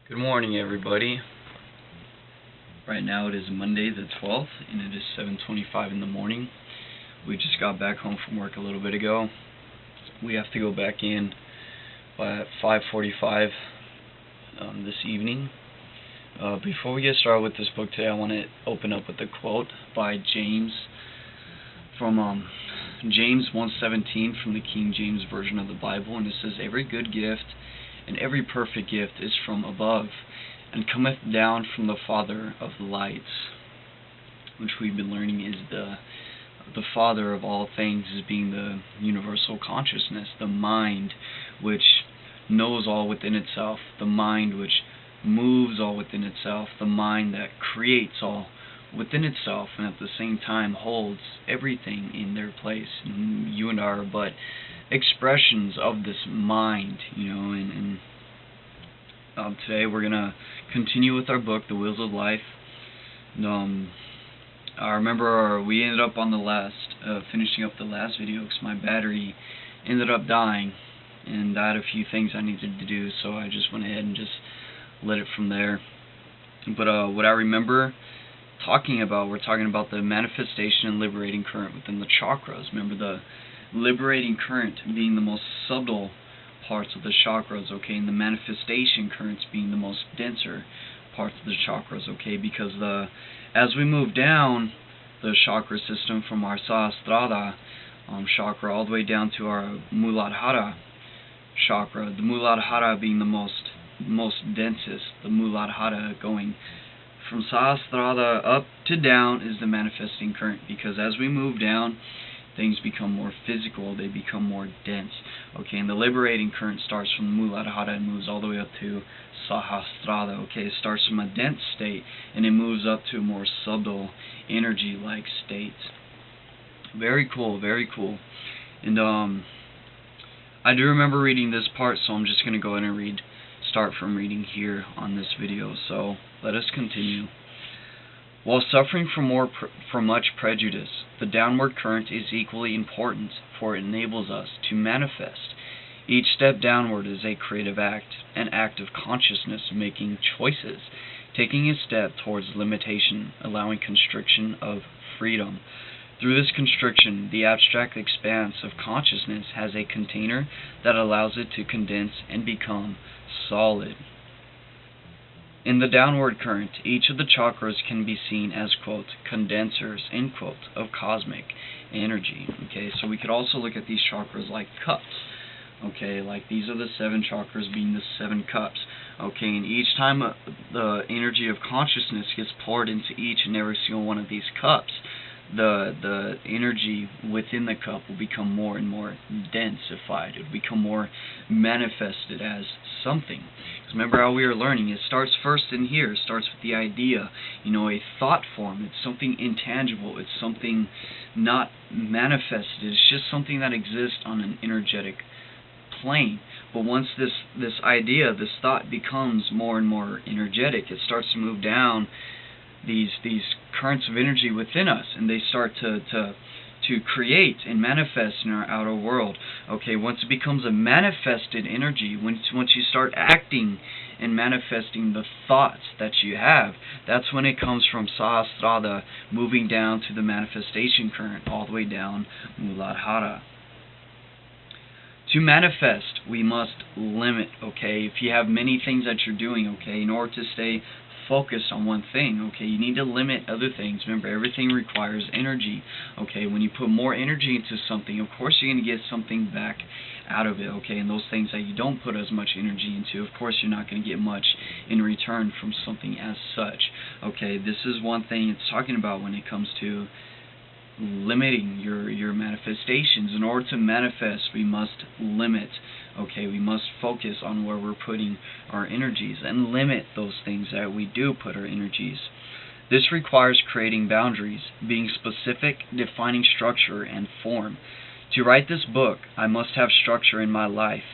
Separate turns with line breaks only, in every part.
Good morning, everybody. Right now it is Monday the 12th, and it is 7:25 in the morning. We just got back home from work a little bit ago. We have to go back in by 5:45 this evening. Before we get started with this book today, I want to open up with a quote by James from James 1:17 from the King James Version of the Bible, and it says, "Every good gift and every perfect gift is from above, and cometh down from the Father of lights," which we've been learning is the Father of all things, as being the universal consciousness, the mind which knows all within itself, the mind which moves all within itself, the mind that creates all within itself, and at the same time holds everything in their place. And you and I are but expressions of this mind, and today we're gonna continue with our book, The Wheels of Life. I remember we ended up on the last finishing up the last video because my battery ended up dying, and I had a few things I needed to do, so I just went ahead and just let it from there. But what I remember we're talking about the manifestation and liberating current within the chakras. Remember, the liberating current being the most subtle parts of the chakras, okay, and the manifestation currents being the most denser parts of the chakras, okay, because as we move down the chakra system from our Sahasrara chakra all the way down to our Muladhara chakra, the Muladhara being the most densest, the Muladhara going from Sahasrara up to down is the manifesting current, because as we move down, things become more physical, they become more dense. Okay, and the liberating current starts from Muladhara and moves all the way up to Sahasrara. Okay, it starts from a dense state and it moves up to a more subtle energy-like state. Very cool, very cool. And I do remember reading this part, so I'm just going to go ahead and start from reading here on this video. So let us continue. While suffering from much prejudice, the downward current is equally important, for it enables us to manifest. Each step downward is a creative act, an act of consciousness making choices, taking a step towards limitation, allowing constriction of freedom. Through this constriction, the abstract expanse of consciousness has a container that allows it to condense and become solid. In the downward current, each of the chakras can be seen as, quote, condensers, end quote, of cosmic energy. Okay, so we could also look at these chakras like cups. Okay, like these are the 7 chakras being the 7 cups. Okay, and each time the energy of consciousness gets poured into each and every single one of these cups, the energy within the cup will become more and more densified. It will become more manifested as something. Because remember how we are learning, it starts first in here. It starts with the idea, a thought form. It's something intangible. It's something not manifested. It's just something that exists on an energetic plane. But once this idea, this thought becomes more and more energetic, it starts to move down these currents of energy within us, and they start to create and manifest in our outer world. Okay, once it becomes a manifested energy, once you start acting and manifesting the thoughts that you have, that's when it comes from Sahasrara moving down to the manifestation current all the way down Muladhara. To manifest, we must limit, okay? If you have many things that you're doing, okay, in order to stay focused on one thing, okay, you need to limit other things. Remember, everything requires energy, okay? When you put more energy into something, of course you're going to get something back out of it, okay? And those things that you don't put as much energy into, of course you're not going to get much in return from something as such, okay? This is one thing it's talking about when it comes to limiting your manifestations. In order to manifest, we must limit, okay? We must focus on where we're putting our energies and limit those things that we do put our energies. This requires creating boundaries, being specific, defining structure and form. To write this book, I must have structure in my life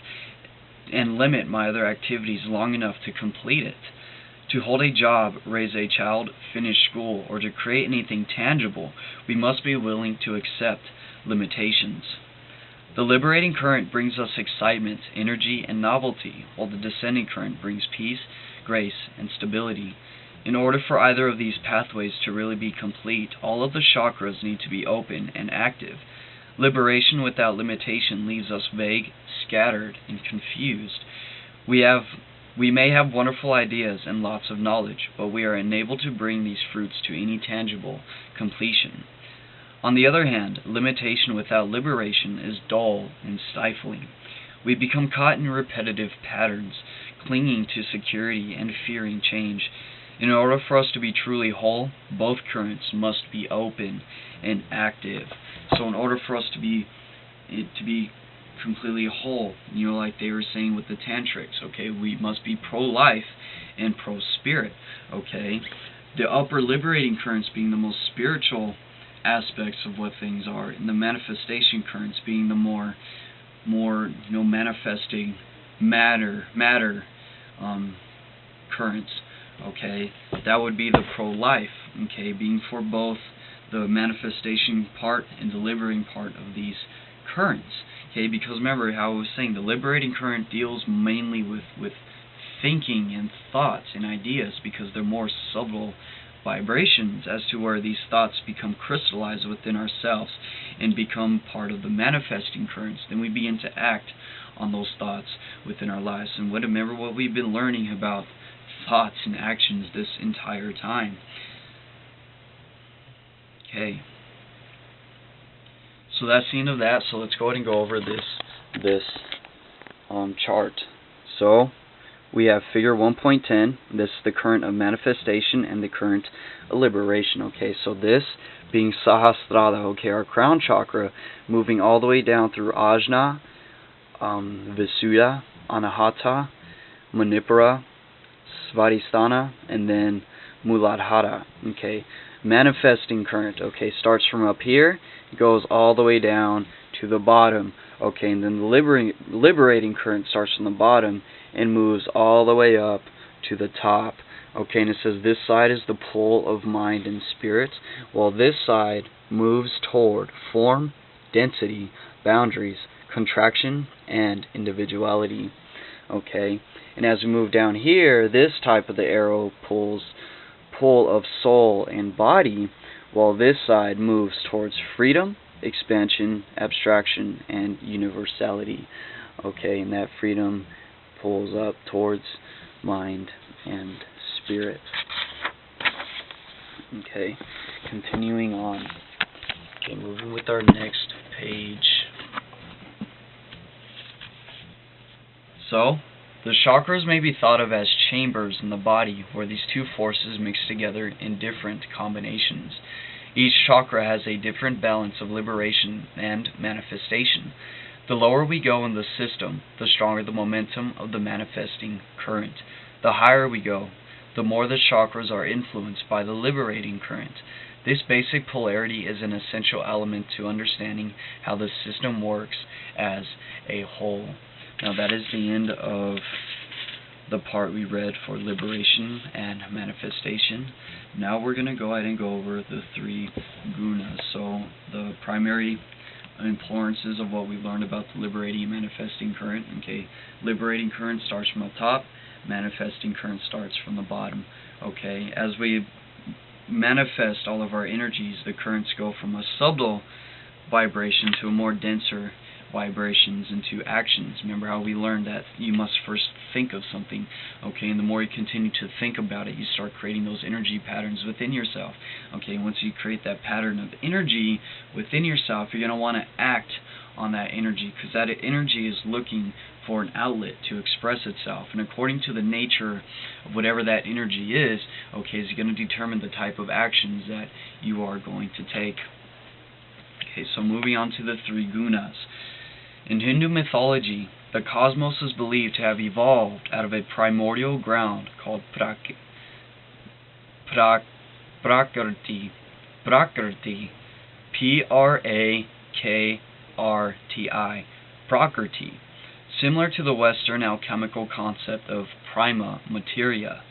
and limit my other activities long enough to complete it. To hold a job, raise a child, finish school, or to create anything tangible, we must be willing to accept limitations. The liberating current brings us excitement, energy, and novelty, while the descending current brings peace, grace, and stability. In order for either of these pathways to really be complete, all of the chakras need to be open and active. Liberation without limitation leaves us vague, scattered, and confused. We may have wonderful ideas and lots of knowledge, but we are unable to bring these fruits to any tangible completion. On the other hand, limitation without liberation is dull and stifling. We become caught in repetitive patterns, clinging to security and fearing change. In order for us to be truly whole, both currents must be open and active. So in order for us to be completely whole, like they were saying with the tantrics, okay, we must be pro-life and pro-spirit, okay? The upper liberating currents being the most spiritual aspects of what things are, and the manifestation currents being the more manifesting matter currents, okay? That would be the pro-life, okay, being for both the manifestation part and the liberating part of these currents, okay? Because remember how I was saying, the liberating current deals mainly with thinking and thoughts and ideas, because they're more subtle vibrations, as to where these thoughts become crystallized within ourselves and become part of the manifesting currents. Then we begin to act on those thoughts within our lives. And remember what we've been learning about thoughts and actions this entire time. Okay. So that's the end of that. So let's go ahead and go over this chart. So we have figure 1.10. This is the current of manifestation and the current of liberation. Okay, so this being Sahasrara, okay, our crown chakra, moving all the way down through Ajna, Visuddha, Anahata, Manipura, Svadhisthana, and then Muladhara. Okay, manifesting current, okay, starts from up here, goes all the way down to the bottom. Okay, and then the liberating current starts from the bottom and moves all the way up to the top. Okay, and it says this side is the pull of mind and spirit, while this side moves toward form, density, boundaries, contraction, and individuality. Okay, and as we move down here, this type of the arrow pull of soul and body, while this side moves towards freedom, expansion, abstraction, and universality. Okay, and that freedom pulls up towards mind and spirit. Okay, continuing on. Okay, moving with our next page. So, the chakras may be thought of as chambers in the body where these two forces mix together in different combinations. Each chakra has a different balance of liberation and manifestation. The lower we go in the system, the stronger the momentum of the manifesting current. The higher we go, the more the chakras are influenced by the liberating current. This basic polarity is an essential element to understanding how the system works as a whole. Now that is the end of the part we read for liberation and manifestation. Now we're going to go ahead and go over the three gunas. So the primary influences of what we learned about the liberating and manifesting current. Okay, liberating current starts from the top, manifesting current starts from the bottom. Okay, as we manifest all of our energies, the currents go from a subtle vibration to a more denser vibrations into actions. Remember how we learned that you must first think of something, okay, and the more you continue to think about it, you start creating those energy patterns within yourself. Okay, once you create that pattern of energy within yourself, you're going to want to act on that energy, because that energy is looking for an outlet to express itself, and according to the nature of whatever that energy is, okay, is going to determine the type of actions that you are going to take. Okay, so moving on to the three gunas. In Hindu mythology, the cosmos is believed to have evolved out of a primordial ground called Prakriti. Prakriti. P-R-A-K-R-T-I. Prakriti. Similar to the Western alchemical concept of prima materia.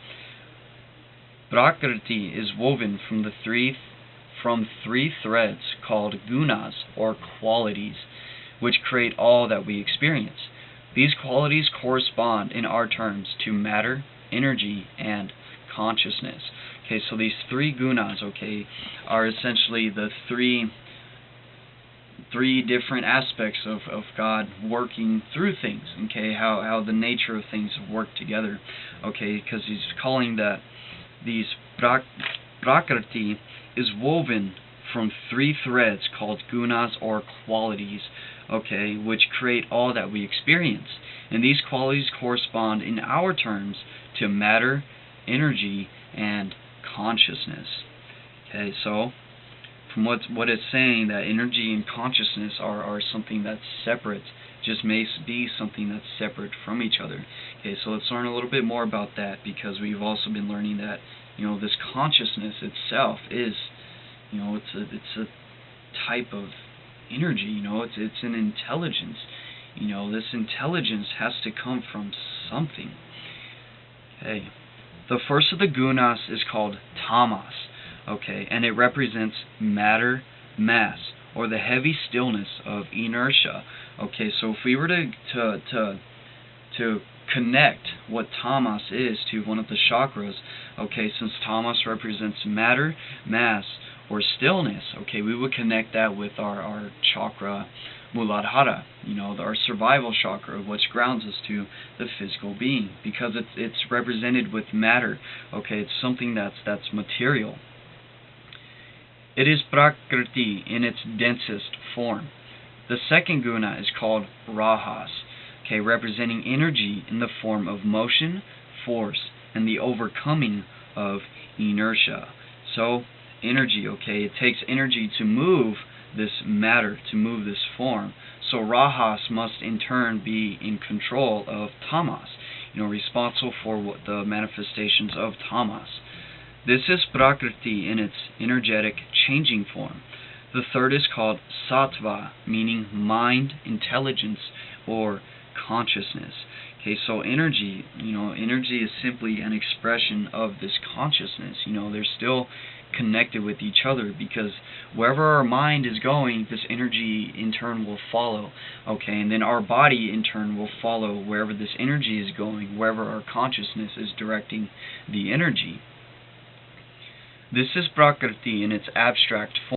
Prakriti is woven from three threads called gunas, or qualities. which create all that we experience. These qualities correspond in our terms to matter, energy, and consciousness. Okay, so these three gunas, okay, are essentially the three different aspects of God working through things, okay, how the nature of things work together, okay, because he's calling that these prakriti is woven from three threads called gunas or qualities, okay, which create all that we experience. And these qualities correspond in our terms to matter, energy, and consciousness. Okay, so from what it's saying, that energy and consciousness are something that's separate, just may be something that's separate from each other. Okay, so let's learn a little bit more about that, because we've also been learning that, you know, this consciousness itself is, you know, it's a type of energy, you know, it's an intelligence. You know, this intelligence has to come from something. Okay. The first of the gunas is called tamas, okay, and it represents matter, mass, or the heavy stillness of inertia. Okay, so if we were to connect what tamas is to one of the chakras, okay, since tamas represents matter, mass, or stillness, okay, we would connect that with our chakra Muladhara, you know, our survival chakra, which grounds us to the physical being, because it's represented with matter, okay, it's something that's material. It is prakriti in its densest form. The second guna is called rajas, okay, representing energy in the form of motion, force, and the overcoming of inertia. So, energy, okay, it takes energy to move this matter, to move this form. So rajas must in turn be in control of tamas, you know, responsible for the manifestations of tamas. This is prakriti in its energetic changing form. The third is called sattva, meaning mind, intelligence, or consciousness. Okay, so energy, you know, energy is simply an expression of this consciousness. You know, they're still connected with each other, because wherever our mind is going, this energy in turn will follow, okay, and then our body in turn will follow wherever this energy is going, wherever our consciousness is directing the energy. This is prakriti in its abstract form.